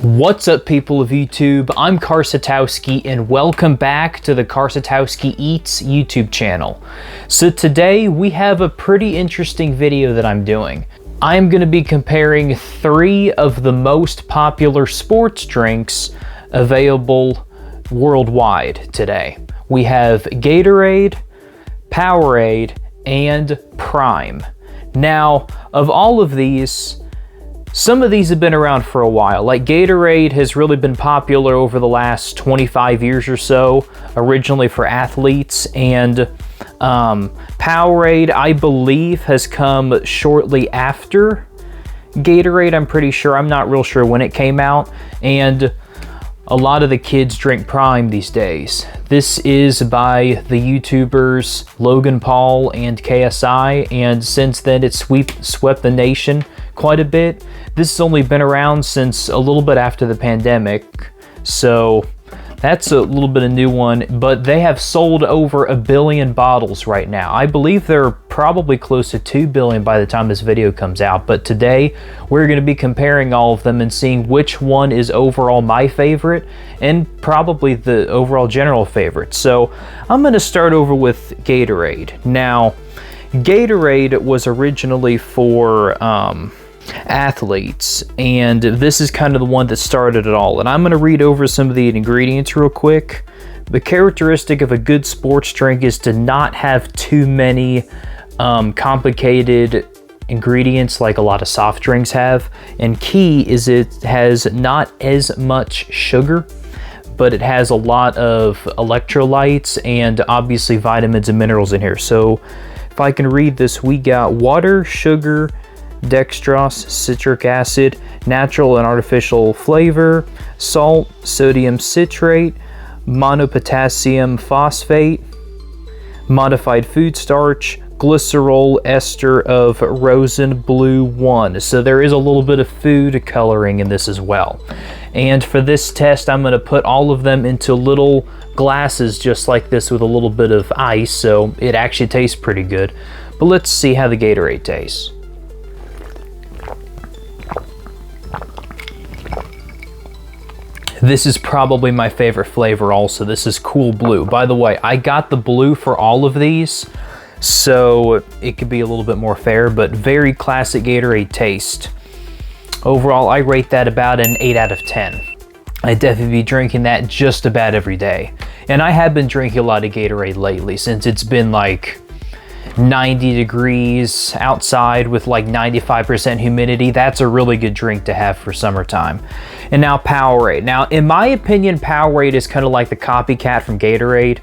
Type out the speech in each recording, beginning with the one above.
What's up, people of YouTube? I'm Karsatowski and welcome back to the Karsatowski Eats YouTube channel. So today we have a pretty interesting video that I'm doing. I'm going to be comparing 3 of the most popular sports drinks available worldwide today. We have Gatorade, Powerade, and Prime. Now, of all of these, some of these have been around for a while. Like Gatorade has really been popular over the last 25 years or so, originally for athletes, and Powerade, I believe, has come shortly after Gatorade. I'm pretty sure. I'm not real sure when it came out, and a lot of the kids drink Prime these days. This is by the YouTubers Logan Paul and KSI, and since then it's swept the nation quite a bit. This has only been around since a little bit after the pandemic, so that's a little bit of a new one, but they have sold over 1 billion bottles right now. I believe they're probably close to 2 billion by the time this video comes out, but today we're going to be comparing all of them and seeing which one is overall my favorite and probably the overall general favorite. So I'm going to start over with Gatorade. Now, Gatorade was originally for athletes, and this is kind of the one that started it all. And I'm going to read over some of the ingredients real quick. The characteristic of a good sports drink is to not have too many complicated ingredients like a lot of soft drinks have. And key is it has not as much sugar, but it has a lot of electrolytes and obviously vitamins and minerals in here. So if I can read this, we got water, sugar, dextrose, citric acid, natural and artificial flavor, salt, sodium citrate, monopotassium phosphate, modified food starch, glycerol ester of rosin blue 1. So there is a little bit of food coloring in this as well. And for this test, I'm going to put all of them into little glasses just like this with a little bit of ice, so it actually tastes pretty good. But let's see how the Gatorade tastes. This is probably my favorite flavor also. This is Cool Blue. By the way, I got the blue for all of these, so it could be a little bit more fair, but very classic Gatorade taste. Overall, I rate that about an 8 out of 10. I'd definitely be drinking that just about every day. And I have been drinking a lot of Gatorade lately since it's been like 90 degrees outside with like 95% humidity. That's a really good drink to have for summertime. And now Powerade. Now, in my opinion, Powerade is kind of like the copycat from Gatorade.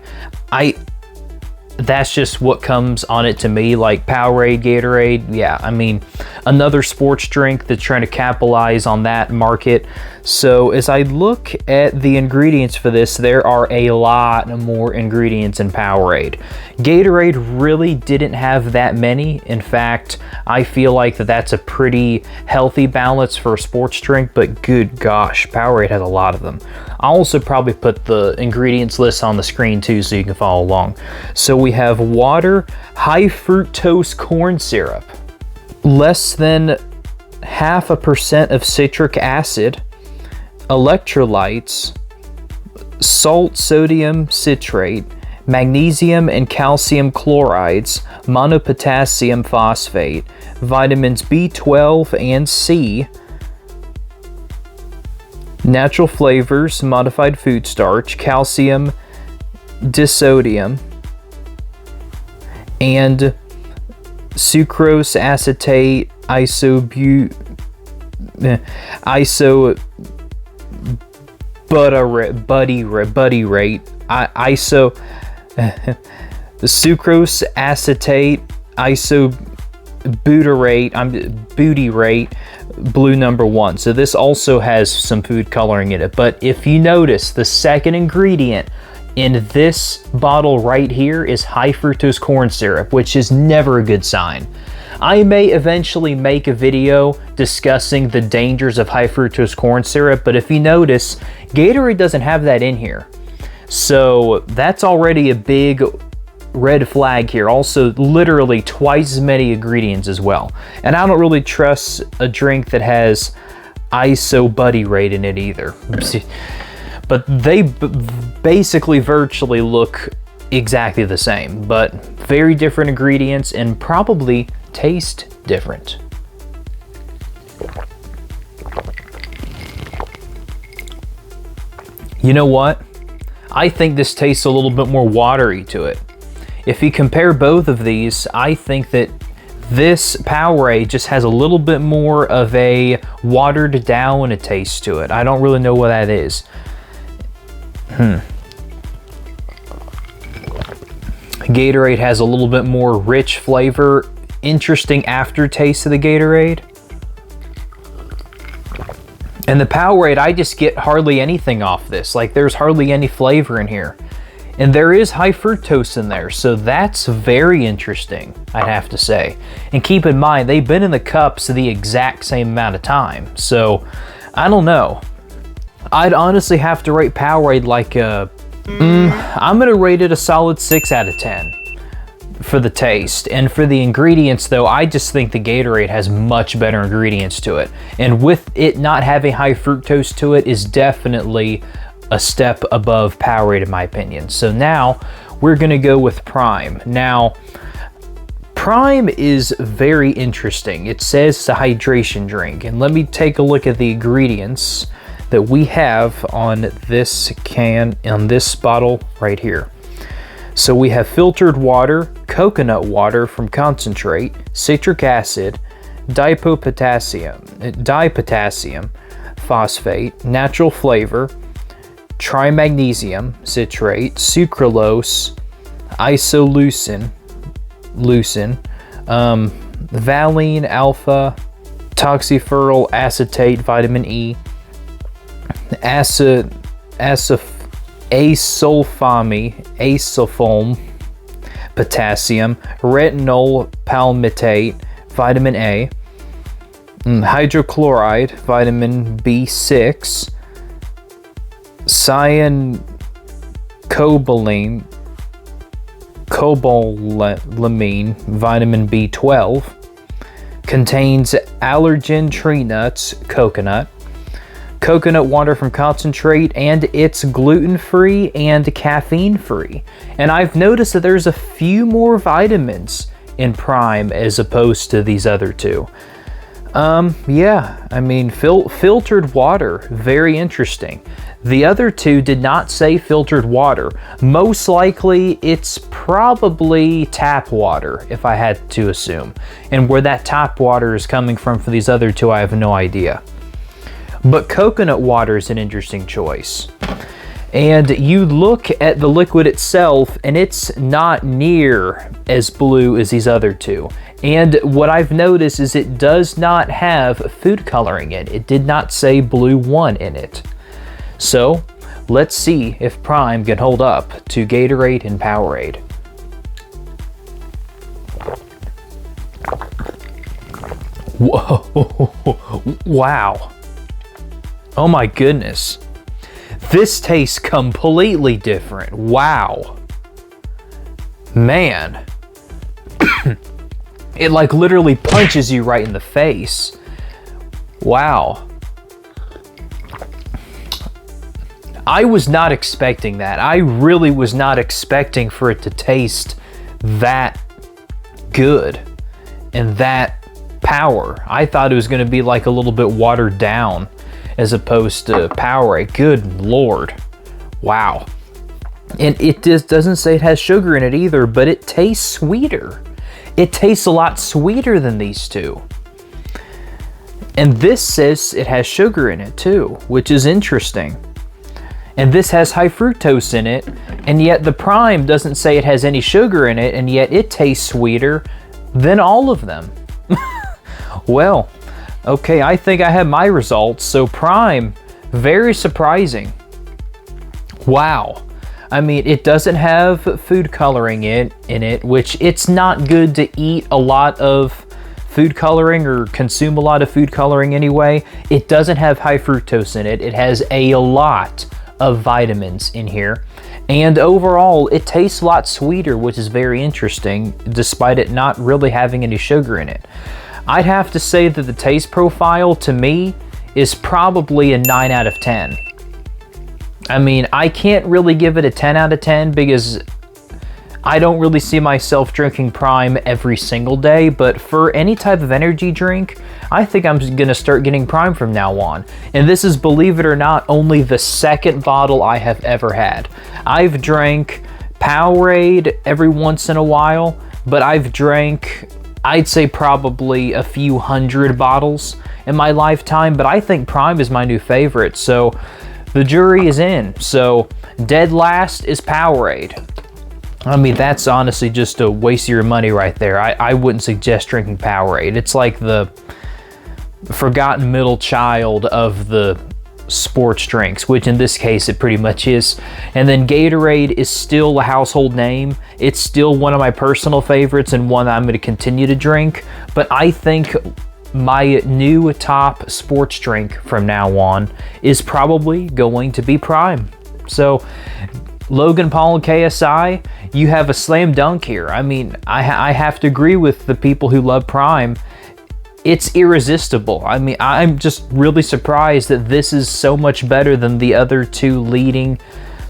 That's just what comes on it to me, like Powerade, Gatorade. Yeah, I mean, another sports drink that's trying to capitalize on that market. So as I look at the ingredients for this, there are a lot more ingredients in Powerade. Gatorade really didn't have that many. In fact, I feel like that's a pretty healthy balance for a sports drink, but good gosh, Powerade has a lot of them. I'll also probably put the ingredients list on the screen too so you can follow along. So we have water, high fructose corn syrup, less than 0.5% of citric acid, electrolytes, salt, sodium citrate, magnesium and calcium chlorides, monopotassium phosphate, vitamins B12 and C, natural flavors, modified food starch, calcium disodium, and sucrose acetate, sucrose acetate, butyrate, blue number 1. So this also has some food coloring in it. But if you notice, the second ingredient in this bottle right here is high fructose corn syrup, which is never a good sign. I may eventually make a video discussing the dangers of high fructose corn syrup, but if you notice, Gatorade doesn't have that in here. So that's already a big red flag here. Also, literally twice as many ingredients as well. And I don't really trust a drink that has ISO buddy rate in it either. But they basically virtually look exactly the same, but very different ingredients and probably taste different. You know what? I think this tastes a little bit more watery to it. If you compare both of these, I think that this Powerade just has a little bit more of a watered down taste to it. I don't really know what that is. Gatorade has a little bit more rich flavor, interesting aftertaste of the Gatorade. And the Powerade, I just get hardly anything off this. Like, there's hardly any flavor in here. And there is high fructose in there, so that's very interesting, I'd have to say. And keep in mind, they've been in the cups the exact same amount of time. So, I don't know. I'd honestly have to rate Powerade like a... I'm gonna rate it a solid 6 out of 10 for the taste. And for the ingredients though, I just think the Gatorade has much better ingredients to it. And with it not having high fructose to it is definitely a step above Powerade in my opinion. So now we're gonna go with Prime. Now, Prime is very interesting. It says it's a hydration drink, and let me take a look at the ingredients that we have on this can, on this bottle right here. So we have filtered water, coconut water from concentrate, citric acid, dipotassium phosphate, natural flavor, trimagnesium citrate, sucralose, isoleucine, valine alpha, toxyferyl acetate, vitamin E, asulfame, potassium, retinol palmitate, vitamin A, hydrochloride, vitamin B6, cyanocobalamin, vitamin B12, contains allergen tree nuts, coconut water from concentrate, and it's gluten-free and caffeine-free. And I've noticed that there's a few more vitamins in Prime as opposed to these other two. Yeah, I mean, filtered water, very interesting. The other two did not say filtered water. Most likely, it's probably tap water, if I had to assume. And where that tap water is coming from for these other two, I have no idea. But coconut water is an interesting choice. And you look at the liquid itself, and it's not near as blue as these other two. And what I've noticed is it does not have food coloring in it. It did not say Blue 1 in it. So, let's see if Prime can hold up to Gatorade and Powerade. Whoa, wow. Oh my goodness. This tastes completely different. Wow. Man. It like literally punches you right in the face. Wow. I was not expecting that. I really was not expecting for it to taste that good and that power. I thought it was going to be like a little bit watered down as opposed to Powerade. Good Lord. Wow. And it just doesn't say it has sugar in it either, but it tastes sweeter. It tastes a lot sweeter than these two. And this says it has sugar in it too, which is interesting. And this has high fructose in it, and yet the Prime doesn't say it has any sugar in it, and yet it tastes sweeter than all of them. Well, okay, I think I have my results. So Prime, very surprising. Wow. I mean, it doesn't have food coloring in it, which it's not good to eat a lot of food coloring or consume a lot of food coloring anyway. It doesn't have high fructose in it. It has a lot of vitamins in here. And overall, it tastes a lot sweeter, which is very interesting, despite it not really having any sugar in it. I'd have to say that the taste profile, to me, is probably a 9 out of 10. I mean, I can't really give it a 10 out of 10 because I don't really see myself drinking Prime every single day, but for any type of energy drink, I think I'm gonna start getting Prime from now on. And this is, believe it or not, only the second bottle I have ever had. I've drank Powerade every once in a while, but I've drank, I'd say probably a few hundred bottles in my lifetime, but I think Prime is my new favorite, so the jury is in. So dead last is Powerade. I mean, that's honestly just a waste of your money right there. I wouldn't suggest drinking Powerade. It's like the forgotten middle child of the sports drinks, which in this case it pretty much is. And then Gatorade is still a household name. It's still one of my personal favorites and one I'm going to continue to drink. But I think my new top sports drink from now on is probably going to be Prime. So Logan Paul and KSI, you have a slam dunk here. I mean, I have to agree with the people who love Prime. It's irresistible. I mean, I'm just really surprised that this is so much better than the other two leading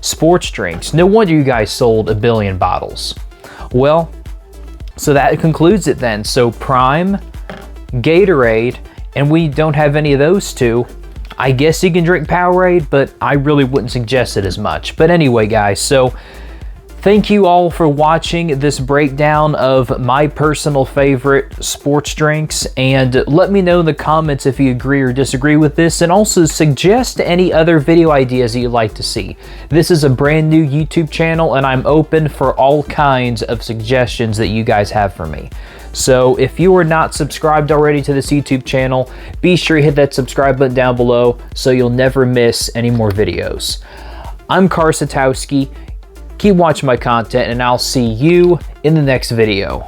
sports drinks. No wonder you guys sold 1 billion bottles. Well, so that concludes it then. So Prime, Gatorade, and we don't have any of those two. I guess you can drink Powerade, but I really wouldn't suggest it as much. But anyway, guys, so thank you all for watching this breakdown of my personal favorite sports drinks, and let me know in the comments if you agree or disagree with this, and also suggest any other video ideas that you'd like to see. This is a brand new YouTube channel, and I'm open for all kinds of suggestions that you guys have for me. So if you are not subscribed already to this YouTube channel, be sure to hit that subscribe button down below so you'll never miss any more videos. I'm Karsatowski. Keep watching my content, and I'll see you in the next video.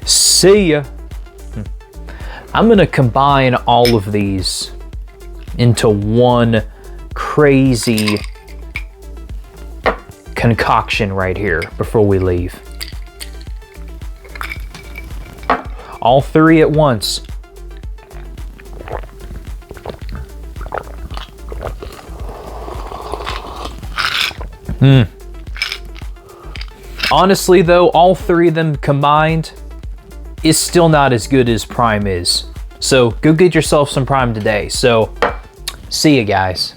See ya. I'm gonna combine all of these into one crazy concoction right here before we leave. All three at once. Honestly though, all three of them combined is still not as good as Prime is. So go get yourself some Prime today. So see you guys.